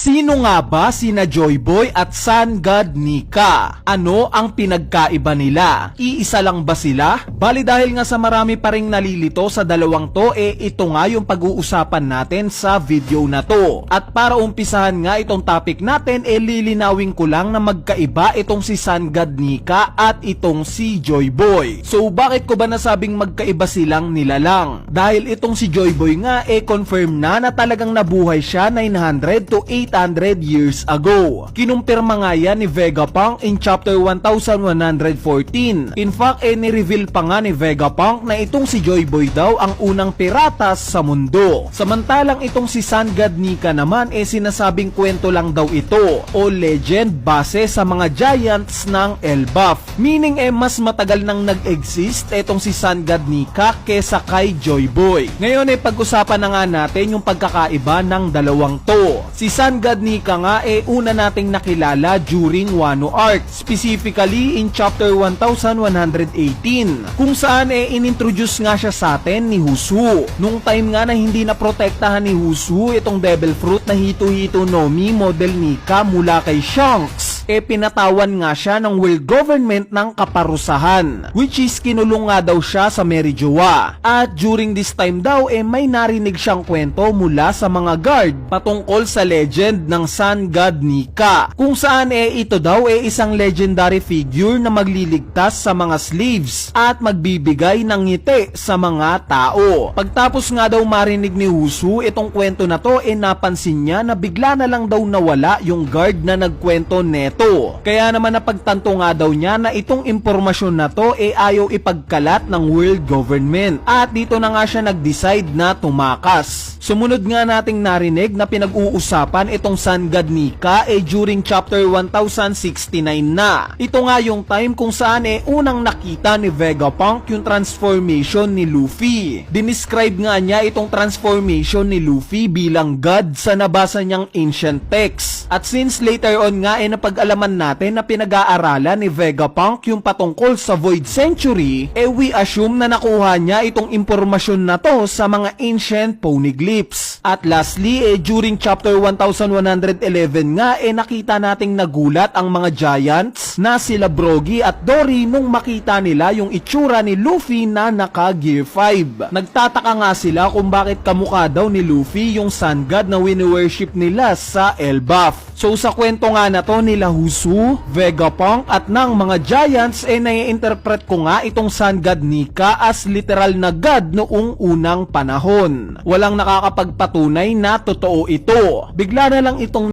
Sino nga ba sina Joyboy at Sun God Nika? Ano ang pinagkaiba nila? Iisa lang ba sila? Bali dahil nga sa marami pa ring nalilito sa dalawang to, ito nga yung pag-uusapan natin sa video na to. At para umpisahan nga itong topic natin, lilinawin ko lang na magkaiba itong si Sun God Nika at itong si Joyboy. So bakit ko ba nasabing magkaiba silang nilalang? Dahil itong si Joyboy nga confirm na talagang nabuhay siya 900 to 800 years ago. Kinumpirma nga yan ni Vegapunk in chapter 1114. In fact, ni-reveal pa nga ni Vegapunk na itong si Joyboy daw ang unang pirata sa mundo. Samantalang itong si Sun God Nika naman sinasabing kwento lang daw ito o legend base sa mga giants ng Elbaf. Meaning mas matagal nang nag-exist itong si Sun God Nika kesa kay Joyboy. Ngayon pag-usapan na nga natin yung pagkakaiba ng dalawang to. Si Sun God Nika nga una nating nakilala during Wano Arc, specifically in chapter 1118, kung saan inintroduce nga siya sa atin ni Husu. Nung time nga na hindi na protektahan ni Husu itong Devil Fruit na Hito-Hito no Mi model Nika mula kay Shanks, pinatawan nga siya ng world government ng kaparusahan, which is kinulong nga daw siya sa Merijoa. At during this time daw may narinig siyang kwento mula sa mga guard patungkol sa legend ng Sun God Nika, kung saan ito daw isang legendary figure na magliligtas sa mga slaves at magbibigay ng ngiti sa mga tao. Pagtapos nga daw marinig ni Husu itong kwento na to, napansin niya na bigla na lang daw nawala yung guard na nagkwento neto. Kaya naman napagtanto nga daw niya na itong impormasyon na to ayaw ipagkalat ng world government, at dito na nga siya nag-decide na tumakas. Sumunod nga nating narinig na pinag-uusapan itong Sun God Nika during chapter 1069 na. Ito nga yung time kung saan unang nakita ni Vegapunk yung transformation ni Luffy. Dinescribe nga niya itong transformation ni Luffy bilang God sa nabasa niyang ancient text. At since later on nga napag-alaman natin na pinag-aaralan ni Vegapunk yung patungkol sa Void Century, we assume na nakuha niya itong impormasyon na to sa mga ancient poneglyphs. At lastly, during chapter 1111 nga nakita nating nagulat ang mga giants na sila Brogy at Dory nung makita nila yung itsura ni Luffy na naka Gear 5. Nagtataka nga sila kung bakit kamukha daw ni Luffy yung Sun God na wini-worship nila sa Elbaf. So sa kwento nga na to nila Husu, Vegapunk at ng mga giants, nai-interpret ko nga itong Sun God Nika as literal na God noong unang panahon. Walang nakakapagpatunay na totoo ito. Bigla na lang itong